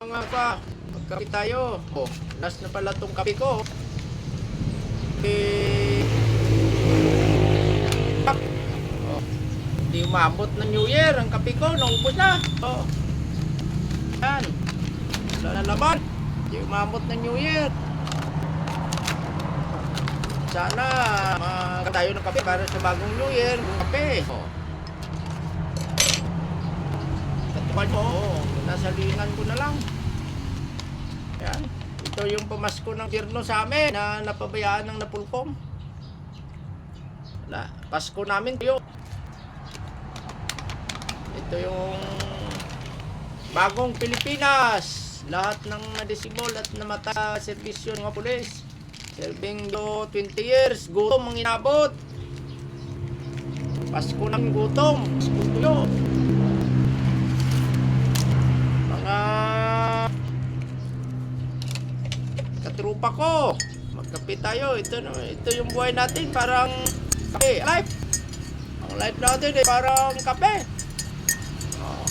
Mga pa, magkape tayo. Oh, last na pala tong kape ko. Oh, hindi umabot na New Year ang kape ko, naubos na. Oh. Yan. Wala na laman. Hindi umabot na New Year. Sana magkape tayo ng kape para sa bagong New Year. Kape. Oh. Katukan mo, nasa lingan ko na lang. Yan. Ito yung pamasko ng gobyerno sa amin na napabayaan ng Napolcom. Wala. Pasko namin tayo. Ito yung bagong Pilipinas. Lahat ng nadisibol at namata serbisyo ng mga pulis. Serving do 20 years. Gutom ang inabot. Pasko ng gutom. Pasko tayo. Mga katrupa ko, magkape tayo. Ito yung buhay natin, parang kape. Life. Ang life natin ay parang kape. Oh.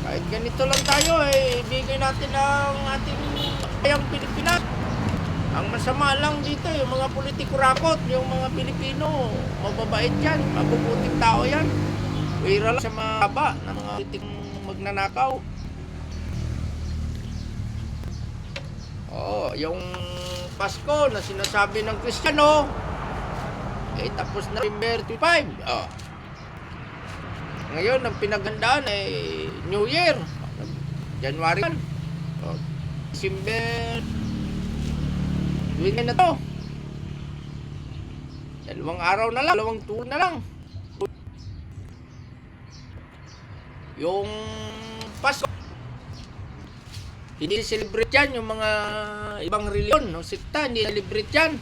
Kahit ganito lang tayo, ibigay natin ang ating bayang Pilipinas. Ang masama lang dito, yung mga politiko rakot, yung mga Pilipino, mababait yan, mabubuting tao yan. Wira lang sa mga haba na mga politikong magnanakaw. Oh, yung Pasko na sinasabi ng Kristiyano, tapos na November 25. Oh. Ngayon, ang pinaghandaan ay New Year. January 1. Oh. December. Weekend na to. 2 araw na lang. 2 tour na lang. Yung Pasko. Hindi celebrate yan yung mga ibang reliyon, no? Sikta, hindi celebrate yan.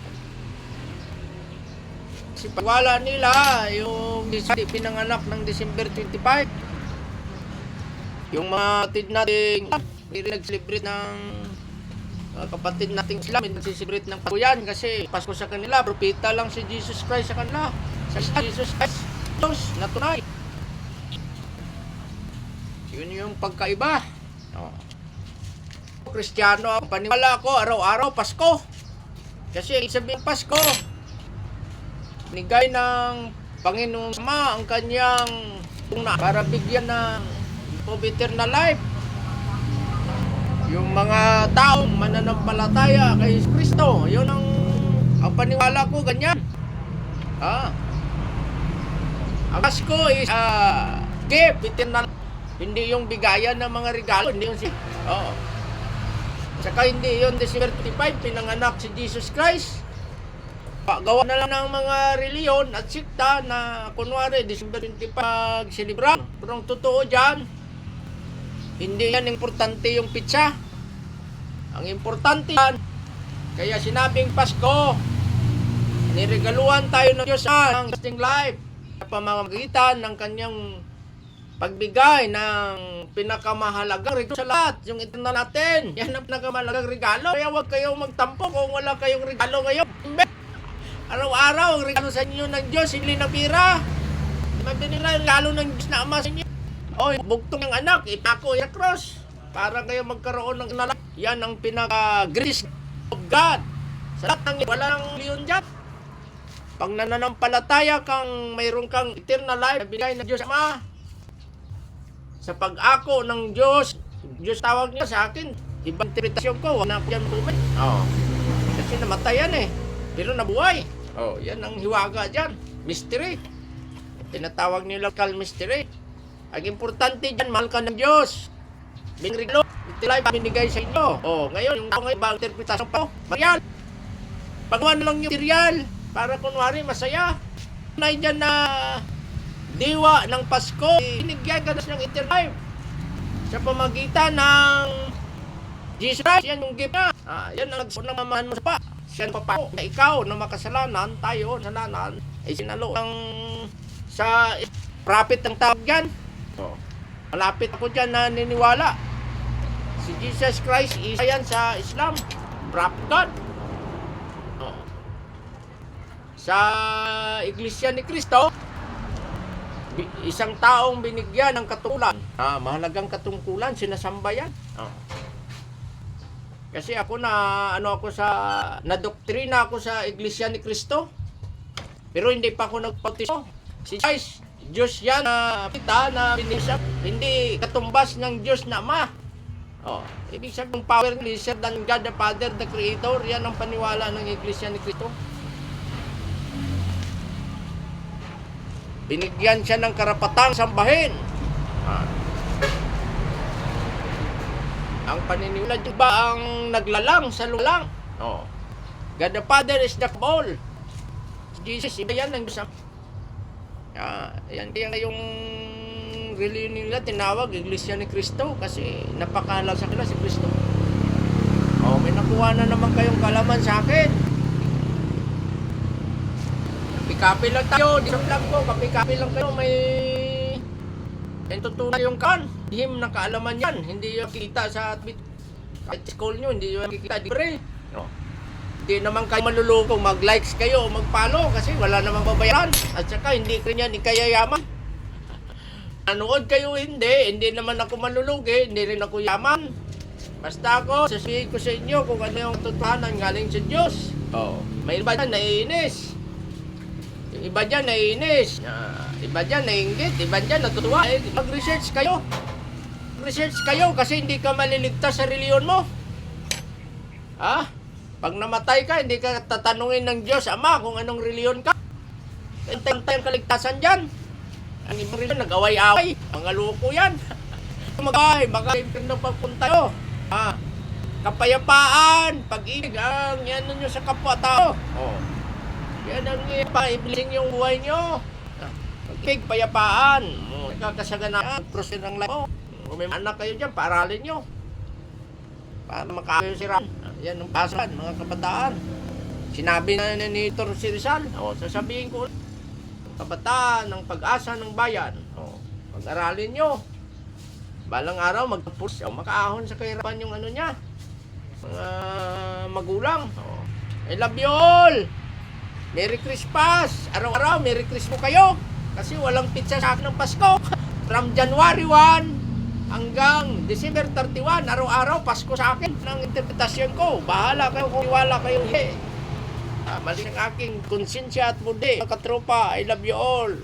Kasi pagwala nila, yung pinanganak ng December 25. Yung mga kapatid natin, hindi nag-celebrate ng kapatid nating Islam, hindi nag-celebrate ng Pasko yan kasi Pasko sa kanila, propeta lang si Jesus Christ sa kanila. Sa Jesus Christ, Diyos na tunay. Yun yung pagkaiba. No. Kristiyano ako, paniwala ko araw-araw Pasko. Kasi sabihin Pasko, binigay ng Panginoong Ama ang kanyang tungna para bigyan ng eternal life yung mga taong mananampalataya kay Kristo. Yun ang paniwala ko, ganyan. Ang Pasko is gift, eternal. Hindi yung bigayan ng mga regalo, hindi yung saka hindi yun December 25 pinanganak si Jesus Christ. Gawa na lang ng mga reliyon at sikta na kunwari December 25 celebra. Pero ang totoo dyan, hindi yan importante yung pitsa. Ang importante yan, kaya sinabing Pasko, niregaluhan tayo ng Diyos ng lasting life sa pamamagitan ng kanyang pagbigay ng pinakamahalagang regalo sa lahat, yung eternal natin. Yan ang pinakamahalagang regalo. Kaya huwag kayong magtampo kung wala kayong regalo ngayon. Araw-araw, ang regalo sa inyo ng Diyos, hindi na bira. Mabili nila regalo ng Diyos na Ama sa inyo. O, bugtong ng anak, ipako yung cross. Para kayo magkaroon ng nalang. Yan ang pinaka-grace of God. Sa lahat ng walang liyon dyan. Pag nananampalataya kang mayroon kang eternal life, nabigay ng Diyos Ama, sa pag-ako ng Diyos tawag niya sa akin. Ibang interpretasyon ko, wala ko yan bumay. Kasi namatay yan pero nabuhay. Yan ang hiwaga dyan. Mystery. Tinatawag nila local mystery. Ang importante dyan, mahal ka ng Diyos. Biniglo, itilay binigay sa inyo. Ngayon, yung ibang interpretasyon pa. Material. Pagawa na lang yung material. Para kunwari, masaya. Nay dyan na diwa ng Pasko, binigyan ka ng eternal life sa pamagitan ng Jesus Christ. Yan yung gift na. Yan ang nagmamahan mo sa pa. Siya ang papao na ikaw na makasalanan, tayo, kasalanan, ay sinalo ng sa prophet ang tawag yan. Malapit ako dyan na niniwala. Si Jesus Christ, isa yan sa Islam. Prophet God. Sa Iglesia ni Cristo, isang taong binigyan ng katungkulan, mahalagang katungkulan, sinasamba yan. Kasi ako nadoktrina ako sa Iglesia ni Cristo. Pero hindi pa ako nagpautismo. Si Christ, Diyos yan na kita na binisap. Hindi katumbas ng Diyos na Ama. Oh, ibig sabihin power lesser than God the Father, the Creator. Yan ang paniwala ng Iglesia ni Cristo. Binigyan siya ng karapatang sambahin. Ang paniniwala ba ang naglalang sa lulang? Oh. God the Father is the all. Jesus, iba yan ang Diyos. Yan kaya yung reliyon nila tinawag Iglesia ni Cristo kasi napakahalaga sa kanila si Cristo. Oh, may nakuha na naman kayong kalaman sa akin. Kapi lang tayo, di sa vlog ko, kapi lang kayo, may tutunan yung kan. Him ng kaalaman yan, hindi yung kita sa kahit school nyo, hindi yung kikita di pre. No. Hindi naman kayo maluloko, mag-likes kayo, mag-follow kasi wala namang babayaran. At saka hindi ko yan ikayayaman. Nanood kayo, hindi naman ako malulugi, hindi rin ako yaman. Basta ako, sasabihin ko sa inyo kung ano yung tutuhanan galing sa Diyos. Oh, may iba dyan naiinis. Yung iba dyan naiinis. Iba dyan naiinggit. Iba dyan natutuwa. Mag-research kayo. Mag-research kayo kasi hindi ka maliligtas sa reliyon mo. Pag namatay ka, hindi ka tatanungin ng Diyos Ama kung anong reliyon ka. Hintay ang kaligtasan dyan. Ang ibang reliyon, nag-away-away. Mga loko yan. Baka pagpunta nyo. Kapayapaan, pag-ibig, ang yan nyo sa kapwa-tao. Oh. Yan ang ibilisin yung buhay nyo. Pag-ibig, payapaan. Nagkakasaganaan, prosin ng life mo. Kung may anak kayo dyan, paralin nyo. Para makakayo si Ram. Yan ang pasan, mga kabataan. Sinabi na ni Tor si Rizal. Sasabihin ko, kabataan ng pag-asa ng bayan. Pag-aralin nyo. Balang araw, magpapus. Makaahon sa kahirapan yung ano niya. Mga magulang. I love you all. Merry Christmas. Araw-araw, Merry Christmas kayo. Kasi walang pizza sa akin ng Pasko. From January 1 hanggang December 31, araw-araw, Pasko sa akin. Ang interpretasyon ko. Bahala kayo kung iwala kayo. Mali ang aking konsensya at budi. Katropa, I love you all.